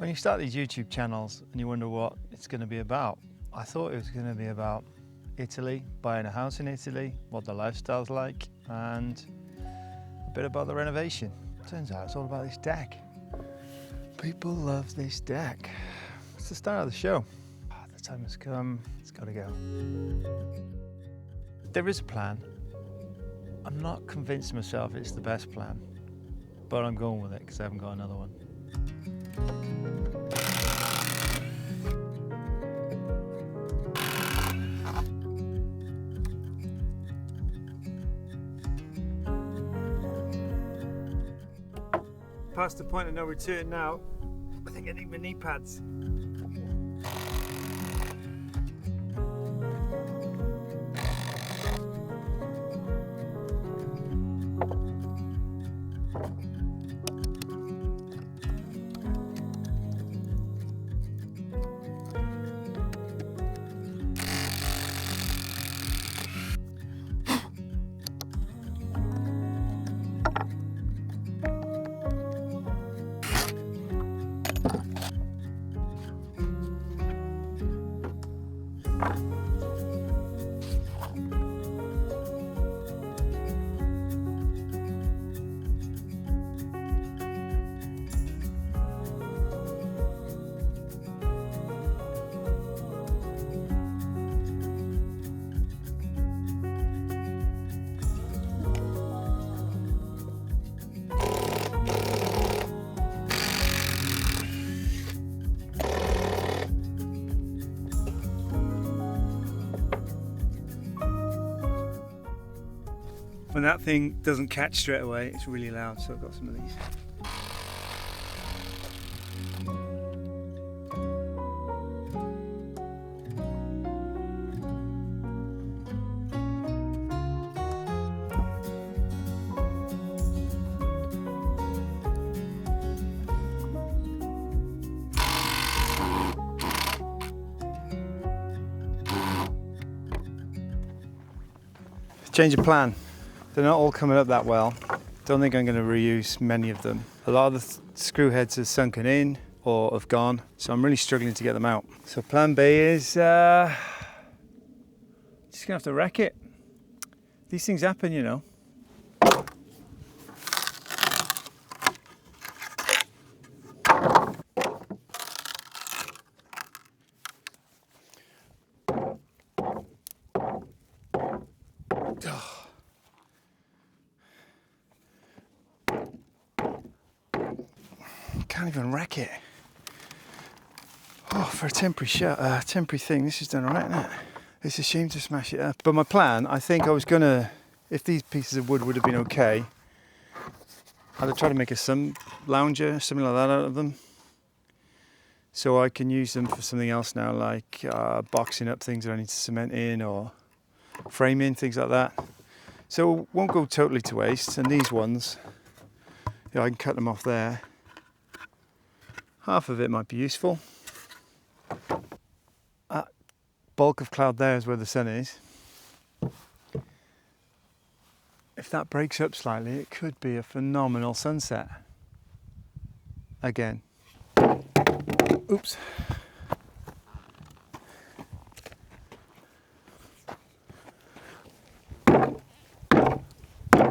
When you start these YouTube channels and you wonder what it's going to be about, I thought it was going to be about Italy, buying a house in Italy, what the lifestyle's like, and a bit about the renovation. Turns out it's all about this deck. People love this deck. It's the start of the show. The time has come, it's got to go. There is a plan. I'm not convinced myself it's the best plan, but I'm going with it because I haven't got another one. Past the point of no return now. I think I need my knee pads. When that thing doesn't catch straight away, it's really loud, so I've got some of these. Change of plan. They're not all coming up that well. Don't think I'm going to reuse many of them. A lot of the screw heads have sunken in or have gone, so I'm really struggling to get them out. So plan B is just gonna have to wreck it. These things happen, you know. Can't even wreck it. Oh, for a temporary thing, this is done alright, isn't it? It's a shame to smash it up. But my plan, I think I was gonna, if these pieces of wood would have been okay, I'd have tried to make a sun lounger, something like that out of them. So I can use them for something else now, like boxing up things that I need to cement in or framing, things like that. So it won't go totally to waste. And these ones, yeah, I can cut them off there. Half of it might be useful. That bulk of cloud there is where the sun is. If that breaks up slightly, it could be a phenomenal sunset. Again. Oops.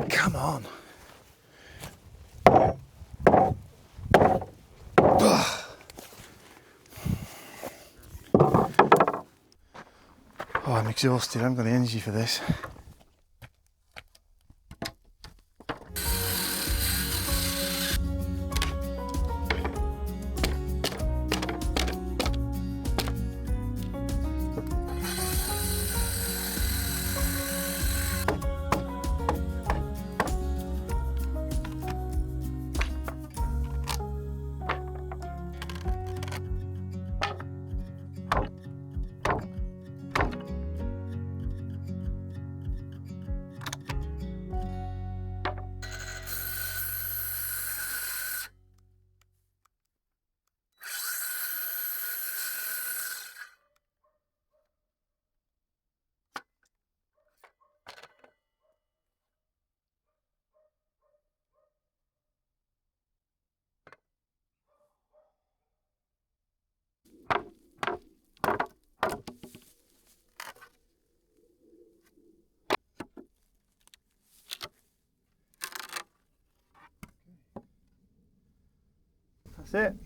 Come on. Oh, I'm exhausted. I haven't got the energy for this. That's it.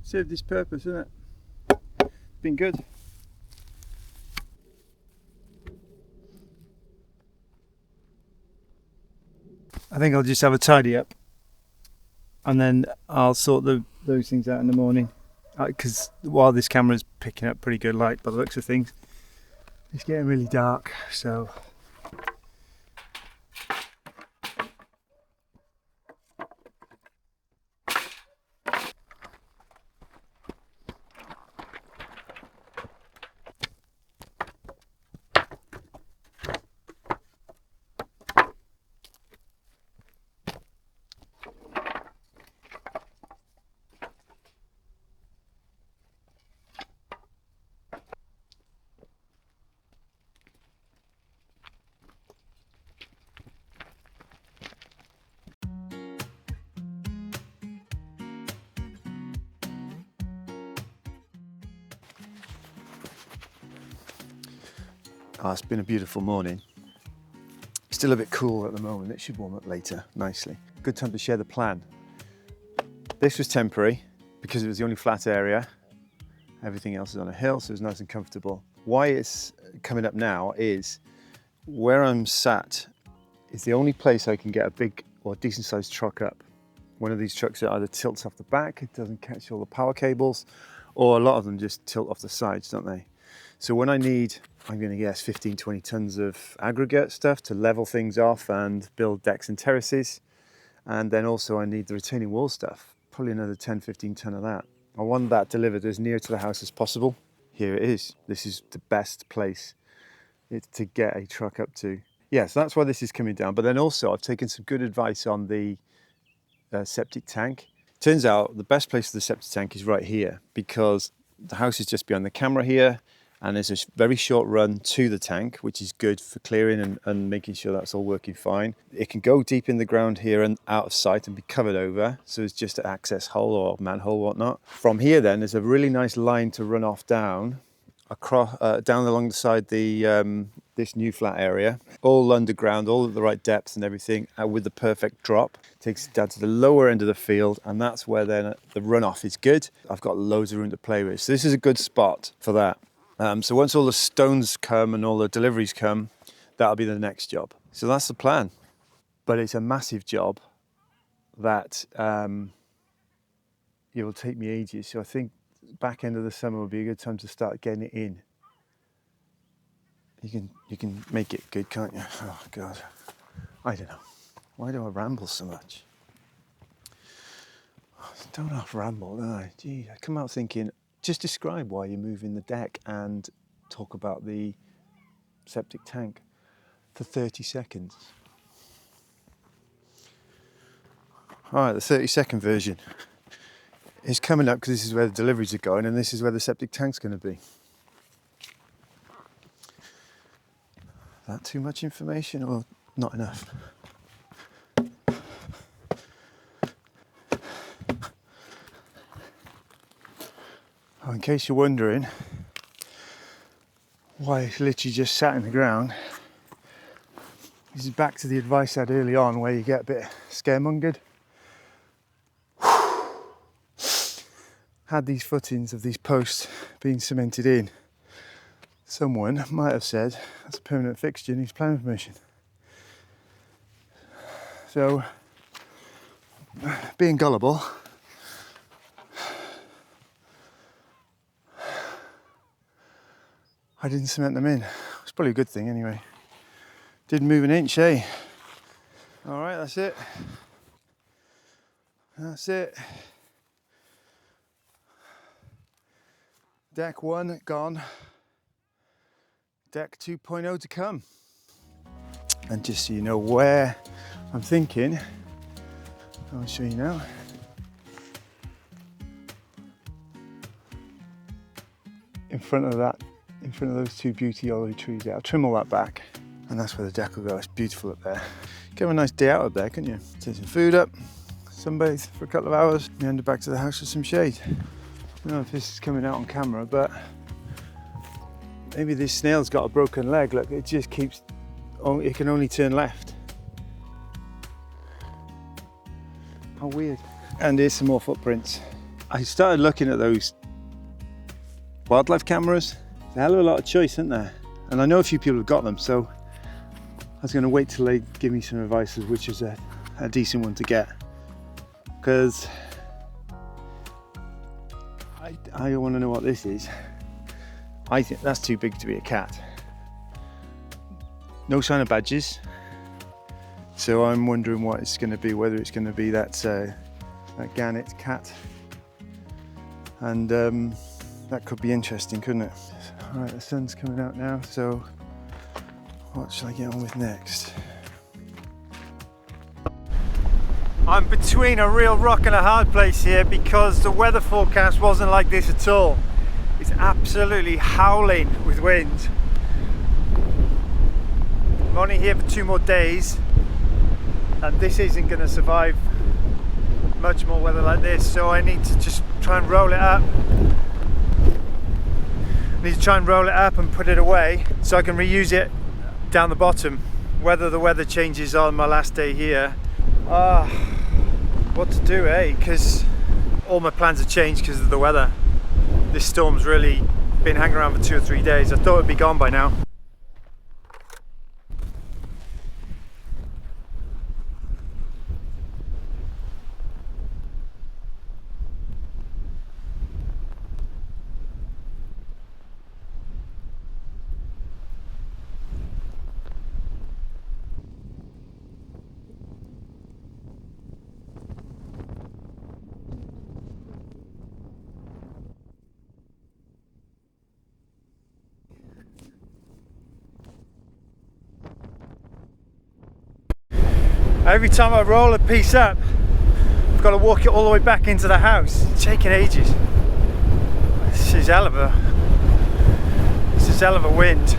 Served its purpose, isn't it? Been good. I think I'll just have a tidy up and then I'll sort those things out in the morning, because while this camera's picking up pretty good light by the looks of things, it's getting really dark, so it's been a beautiful morning. Still a bit cool at the moment. It should warm up later nicely. Good time to share the plan. This was temporary because it was the only flat area. Everything else is on a hill, so it's nice and comfortable. Why it's coming up now is where I'm sat is the only place I can get a big or decent sized truck up. One of these trucks that either tilts off the back, it doesn't catch all the power cables, or a lot of them just tilt off the sides, don't they? So when I need, I'm going to guess 15, 20 tons of aggregate stuff to level things off and build decks and terraces. And then also I need the retaining wall stuff, probably another 10, 15 ton of that. I want that delivered as near to the house as possible. Here it is. This is the best place to get a truck up to. Yes, that's why this is coming down. But then also I've taken some good advice on the septic tank. Turns out the best place for the septic tank is right here, because the house is just behind the camera here. And there's a very short run to the tank, which is good for clearing and making sure that's all working fine. It can go deep in the ground here and out of sight and be covered over. So it's just an access hole or manhole or whatnot. From here then, there's a really nice line to run off down, across, down along the side this new flat area. All underground, all at the right depth and everything, with the perfect drop. Takes it down to the lower end of the field, and that's where then the runoff is good. I've got loads of room to play with. So this is a good spot for that. So once all the stones come and all the deliveries come, that'll be the next job. So that's the plan. But it's a massive job that it will take me ages. So I think back end of the summer would be a good time to start getting it in. You can make it good, can't you? Oh God, I don't know. Why do I ramble so much? Don't half ramble, do I? Gee, I come out thinking, just describe why you're moving the deck and talk about the septic tank for 30 seconds. All right, the 30-second version is coming up because this is where the deliveries are going and this is where the septic tank's going to be. That too much information or not enough? Oh, in case you're wondering why it's literally just sat in the ground, this is back to the advice I had early on where you get a bit scaremongered. Had these footings of these posts being cemented in, someone might have said that's a permanent fixture, needs planning permission. So, being gullible, I didn't cement them in. It's probably a good thing anyway. Didn't move an inch, eh? All right, that's it. That's it. Deck 1 gone. Deck 2.0 to come. And just so you know where I'm thinking, I'll show you now. In front of those two beauty olive trees there. I'll trim all that back, and that's where the deck will go. It's beautiful up there. Get a nice day out up there, couldn't you? Take some food up, sunbathe for a couple of hours, meander back to the house with some shade. I don't know if this is coming out on camera, but maybe this snail's got a broken leg. Look, it just keeps, it can only turn left. How weird. And here's some more footprints. I started looking at those wildlife cameras. There's a hell of a lot of choice, isn't there? And I know a few people have got them, so I was going to wait till they give me some advice as which is a decent one to get. Because I want to know what this is. I think that's too big to be a cat. No sign of badges. So I'm wondering what it's going to be, whether it's going to be that gannet cat. And that could be interesting, couldn't it? All right, the sun's coming out now, so what shall I get on with next? I'm between a real rock and a hard place here because the weather forecast wasn't like this at all. It's absolutely howling with wind. I'm only here for 2 more days and this isn't going to survive much more weather like this, so I need to just try and roll it up. I need to try and roll it up and put it away so I can reuse it down the bottom. Whether the weather changes on my last day here, what to do, eh? Because all my plans have changed because of the weather. This storm's really been hanging around for 2 or 3 days. I thought it'd be gone by now. Every time I roll a piece up, I've got to walk it all the way back into the house. It's taking ages. This is hell of a wind.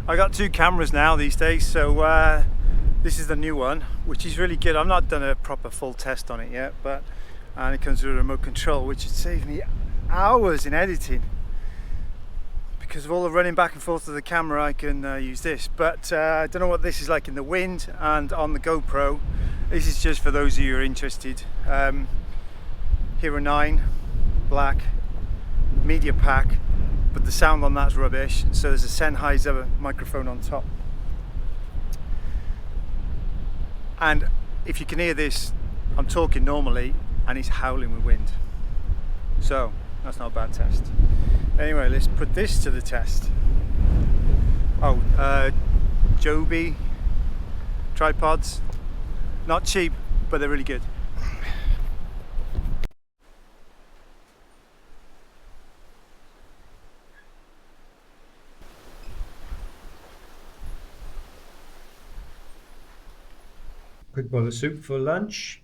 I got 2 cameras now these days, so this is the new one, which is really good. I've not done a proper full test on it yet, and it comes with a remote control, which would save me hours in editing. Because of all the running back and forth of the camera, I can use this. But I don't know what this is like in the wind and on the GoPro. This is just for those of you who are interested. Hero 9, black, media pack. But the sound on that's rubbish, so there's a Sennheiser microphone on top. And if you can hear this, I'm talking normally and it's howling with wind. So that's not a bad test. Anyway, let's put this to the test. Joby tripods. Not cheap, but they're really good. Quick bowl of soup for lunch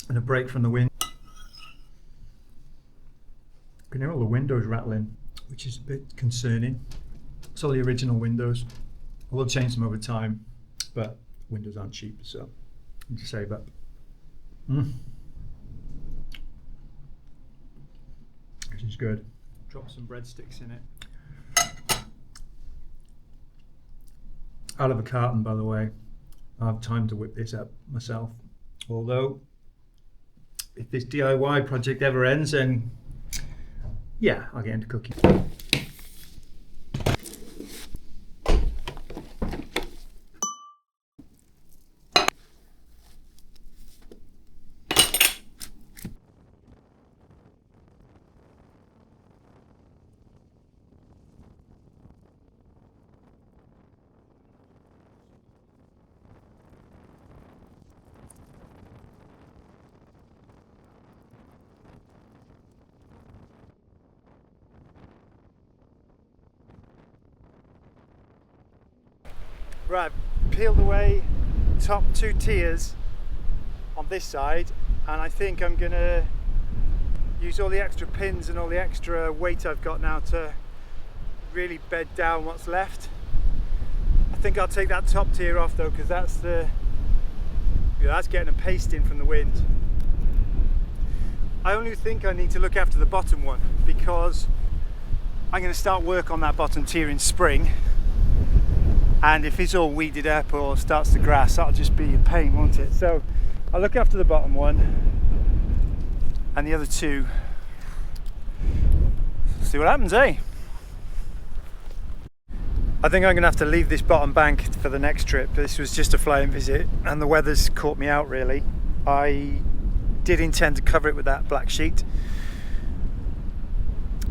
and a break from the wind. You can hear all the windows rattling, which is a bit concerning. It's all the original windows. I will change them over time, but windows aren't cheap, so I need to save up. This is good. Drop some breadsticks in it. Out of a carton, by the way. I have time to whip this up myself. Although, if this DIY project ever ends, then yeah, I'll get into cooking. Right, peeled away top 2 tiers on this side, and I think I'm gonna use all the extra pins and all the extra weight I've got now to really bed down what's left. I think I'll take that top tier off though, because that's that's getting a pasting from the wind. I only think I need to look after the bottom one, because I'm going to start work on that bottom tier in spring, and if it's all weeded up or starts to grass, that'll just be a pain, won't it? So I'll look after the bottom one, and the other 2, see what happens, eh? I think I'm going to have to leave this bottom bank for the next trip. This was just a flying visit and the weather's caught me out really. I did intend to cover it with that black sheet,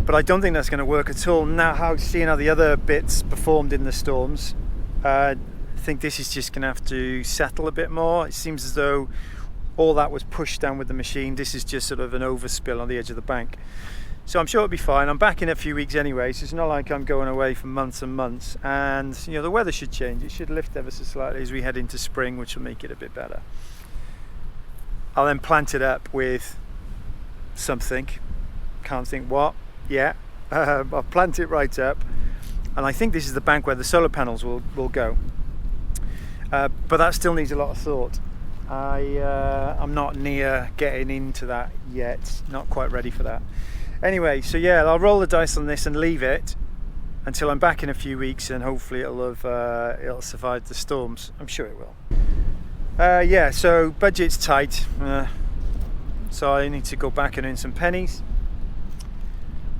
but I don't think that's going to work at all. Now, seeing how the other bits performed in the storms, I think this is just going to have to settle a bit more. It seems as though all that was pushed down with the machine. This is just sort of an overspill on the edge of the bank. So I'm sure it'll be fine. I'm back in a few weeks anyway, so it's not like I'm going away for months and months. And you know, the weather should change. It should lift ever so slightly as we head into spring, which will make it a bit better. I'll then plant it up with something. Can't think what yet. I'll plant it right up, and I think this is the bank where the solar panels will go. But that still needs a lot of thought. I'm not near getting into that yet. Not quite ready for that. Anyway, so yeah, I'll roll the dice on this and leave it until I'm back in a few weeks, and hopefully it'll survive the storms. I'm sure it will. Yeah, so budget's tight, so I need to go back and earn some pennies.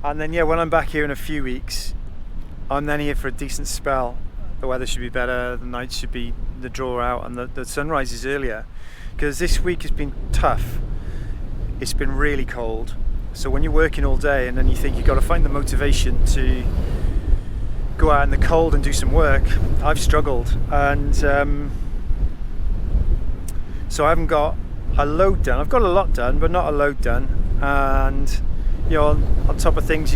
And then yeah, when I'm back here in a few weeks, I'm then here for a decent spell. The weather should be better, the night should be the draw out, and the sunrise is earlier. Because this week has been tough. It's been really cold. So when you're working all day and then you think you've got to find the motivation to go out in the cold and do some work, I've struggled. And so I haven't got a load done. I've got a lot done, but not a load done. And you know, on top of things,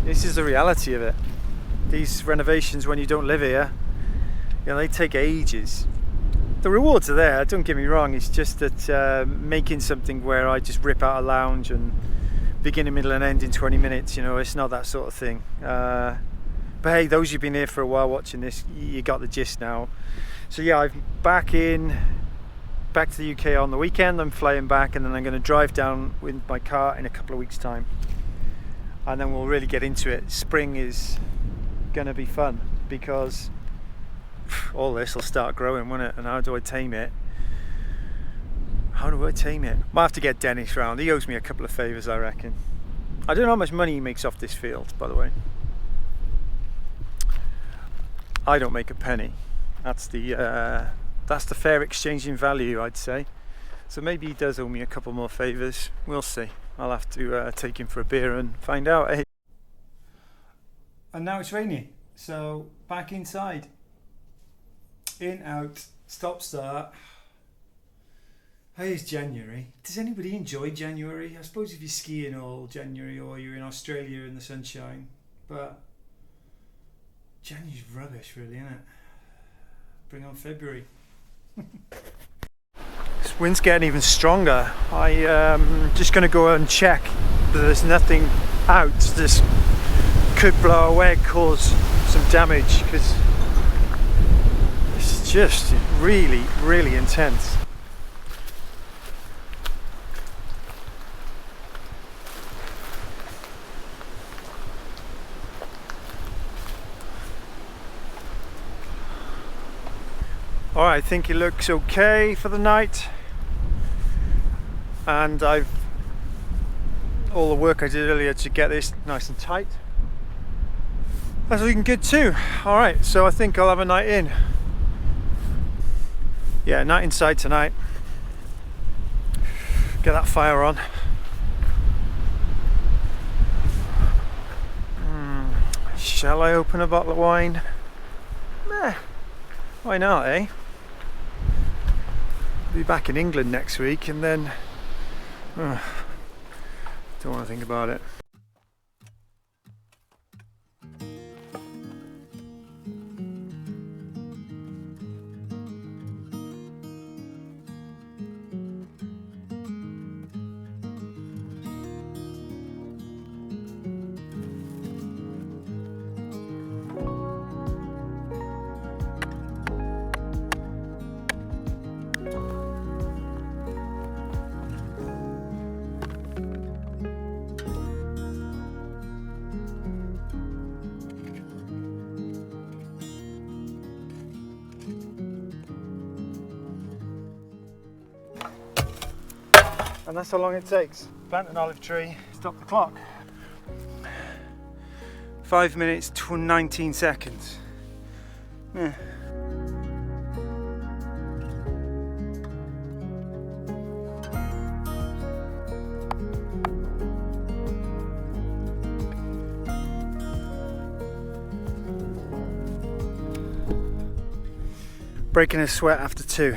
this is the reality of it. These renovations, when you don't live here, you know, they take ages. The rewards are there, don't get me wrong. It's just that making something where I just rip out a lounge and beginning, middle and end in 20 minutes, you know, it's not that sort of thing. But hey, those who've been here for a while watching this, you got the gist now. So yeah, I'm back to the UK on the weekend. I'm flying back, and then I'm going to drive down with my car in a couple of weeks time, and then we'll really get into it. Spring is going to be fun, because all this will start growing, won't it? And how do I tame it? Might have to get Dennis round. He owes me a couple of favours, I reckon. I don't know how much money he makes off this field, by the way. I don't make a penny. That's the fair exchange in value, I'd say. So maybe he does owe me a couple more favours. We'll see. I'll have to take him for a beer and find out. Eh? And now it's raining, so back inside. In, out, stop, start. Hey, it's January. Does anybody enjoy January? I suppose if you're skiing all January, or you're in Australia in the sunshine, but January's rubbish really, isn't it? Bring on February. This wind's getting even stronger. I'm just going to go and check that there's nothing out. This could blow away and cause some damage, because it's just really, really intense. Alright, I think it looks okay for the night, and all the work I did earlier to get this nice and tight, that's looking good too. Alright, so I think I'll have a night in. Yeah, night inside tonight. Get that fire on. Shall I open a bottle of wine? Meh. Why not, eh? Be back in England next week, and then don't want to think about it. And that's how long it takes. Plant an olive tree, stop the clock. 5 minutes to 19 seconds. Yeah. Breaking a sweat after 2.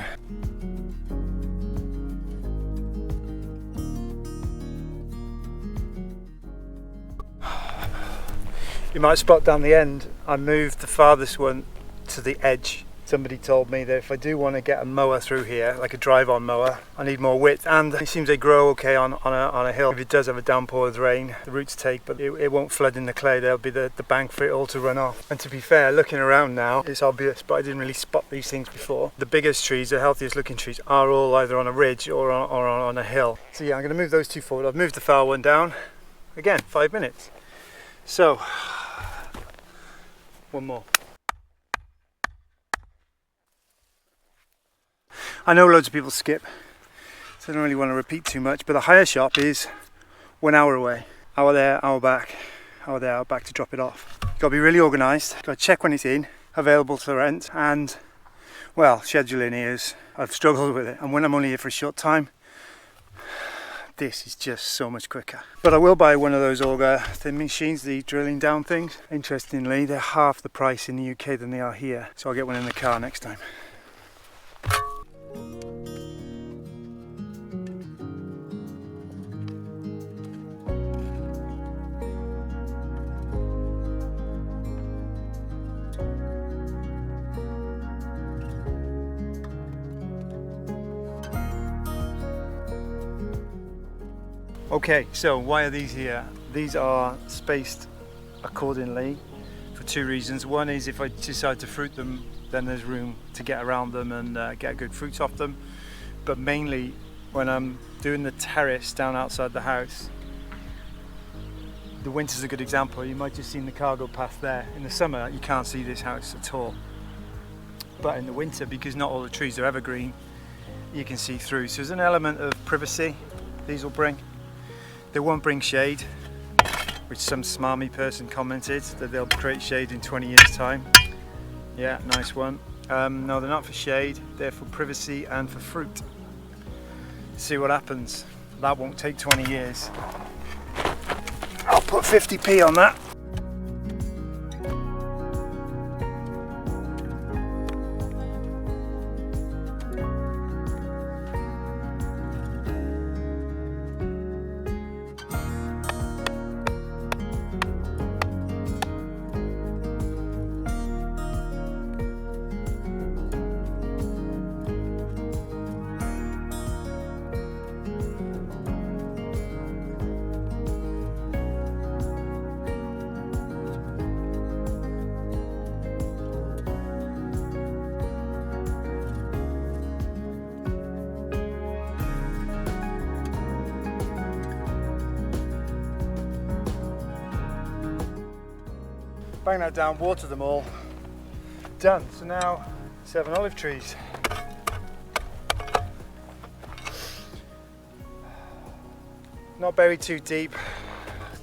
You might spot down the end, I moved the farthest one to the edge. Somebody told me that if I do want to get a mower through here, like a drive-on mower, I need more width, and it seems they grow okay on a hill. If it does have a downpour with rain, the roots take, but it won't flood in the clay. There'll be the bank for it all to run off. And to be fair, looking around now, it's obvious, but I didn't really spot these things before. The biggest trees, the healthiest looking trees, are all either on a ridge or on a hill. So yeah, I'm going to move those 2 forward. I've moved the far one down. Again, 5 minutes. So, one more. I know loads of people skip, so I don't really want to repeat too much, but the hire shop is 1 hour away. Hour there, hour back, hour there, hour back to drop it off. You've got to be really organised, got to check when it's in, available to rent, and, well, scheduling is, I've struggled with it, and when I'm only here for a short time, this is just so much quicker. But I will buy one of those auger thin machines, the drilling down things. Interestingly, they're half the price in the UK than they are here, so I'll get one in the car next time. Okay, so why are these here? These are spaced accordingly for 2 reasons. One is if I decide to fruit them, then there's room to get around them and get good fruits off them. But mainly when I'm doing the terrace down outside the house, the winter's a good example. You might just seen the car go past there. In the summer, you can't see this house at all. But in the winter, because not all the trees are evergreen, you can see through. So there's an element of privacy these will bring. They won't bring shade, which some smarmy person commented that they'll create shade in 20 years time. Yeah, nice one. No, they're not for shade, they're for privacy and for fruit. See what happens. That won't take 20 years. I'll put 50p on that. Bang that down, water them all. Done. So now 7 olive trees. Not buried too deep.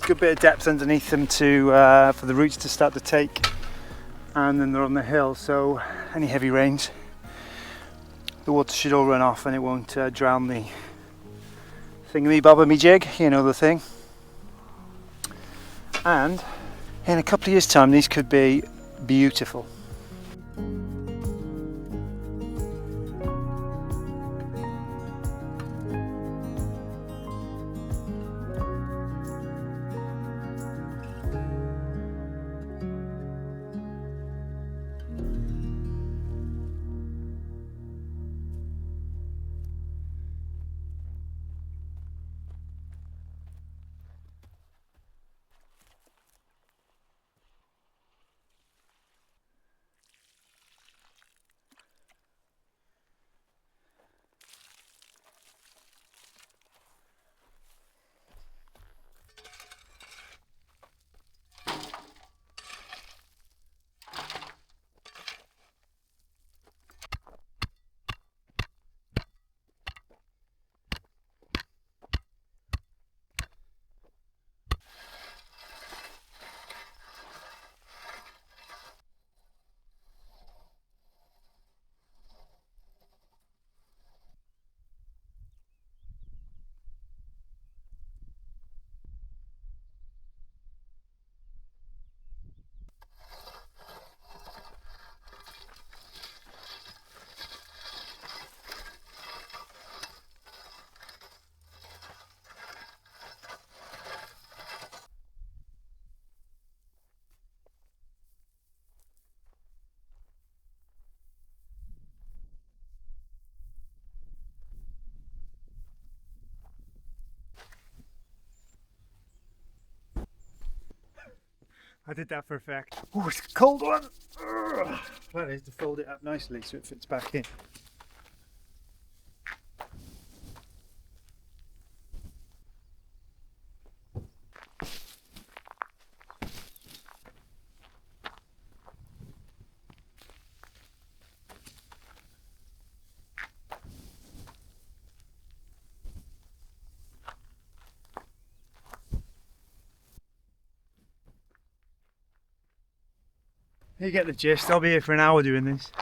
Good bit of depth underneath them to for the roots to start to take, and then they're on the hill, so any heavy rains, the water should all run off and it won't drown the thingammy-bobby-jig, you know the thing. And in a couple of years' time, these could be beautiful. I did that for effect. Oh, it's a cold one. Plan is to fold it up nicely so it fits back in. You get the gist. I'll be here for an hour doing this.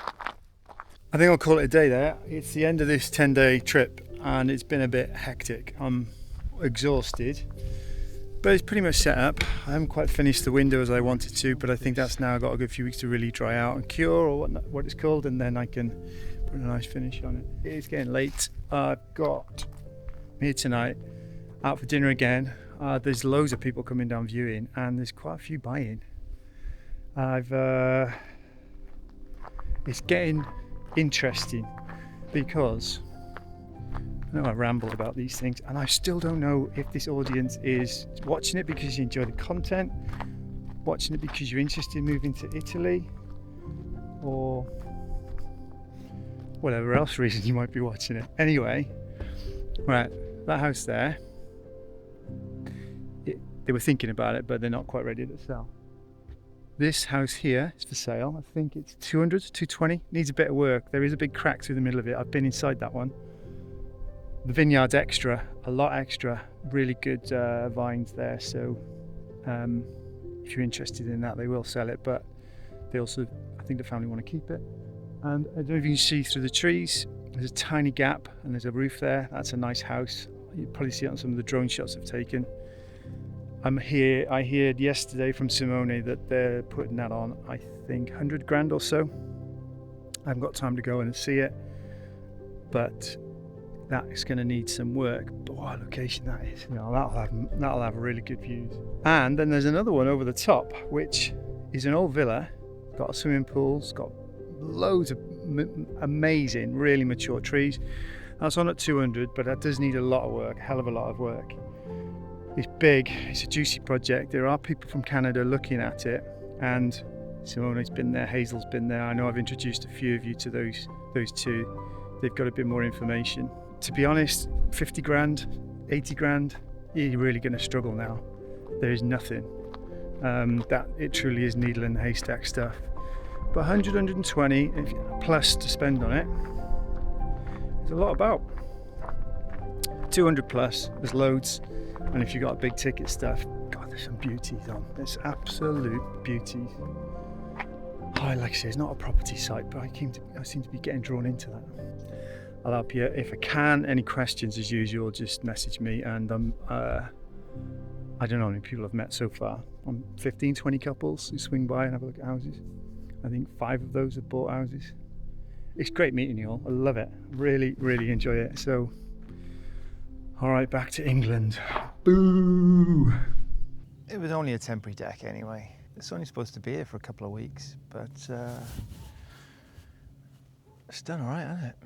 I think I'll call it a day there. It's the end of this 10-day trip and it's been a bit hectic. I'm exhausted, but it's pretty much set up. I haven't quite finished the window as I wanted to, but I think that's now got a good few weeks to really dry out and cure, or what it's called, and then I can put a nice finish on it. It is getting late. I've got here tonight, out for dinner again. There's loads of people coming down viewing and there's quite a few buying. It's getting interesting because I know I ramble about these things and I still don't know if this audience is watching it because you enjoy the content, watching it because you're interested in moving to Italy, or whatever else reason you might be watching it. Anyway, right, that house there, they were thinking about it, but they're not quite ready to sell. This house here is for sale. I think it's 200, 220. Needs a bit of work. There is a big crack through the middle of it. I've been inside that one. The vineyard's extra, a lot extra. Really good vines there. So if you're interested in that, they will sell it. But they also, I think the family want to keep it. And I don't know if you can see through the trees. There's a tiny gap and there's a roof there. That's a nice house. You'll probably see it on some of the drone shots I've taken. I heard yesterday from Simone that they're putting that on, I think, 100 grand or so. I haven't got time to go in and see it, but that is going to need some work. But what a location that is. You know, that'll have really good views. And then there's another one over the top, which is an old villa. Got a swimming pool, it's got loads of amazing, really mature trees. That's on at 200, but that does need a lot of work, a hell of a lot of work. It's big, it's a juicy project. There are people from Canada looking at it, and Simone's been there, Hazel's been there. I know I've introduced a few of you to those two. They've got a bit more information. To be honest, 50 grand, 80 grand, you're really going to struggle now. There is nothing. That it truly is needle in the haystack stuff. But 100, 120 plus to spend on it, there's a lot about. 200 plus, there's loads. And if you've got big ticket stuff, God, there's some beauties on. There's absolute beauties. Like I say, it's not a property site, but I seem to be getting drawn into that. I'll help you if I can. Any questions, as usual, just message me. And I don't know how many people I've met so far. 15, 20 couples who swing by and have a look at houses. I think 5 of those have bought houses. It's great meeting you all. I love it. Really, really enjoy it. So, all right, back to England. Boo! It was only a temporary deck anyway. It's only supposed to be here for a couple of weeks, but it's done all right, hasn't it?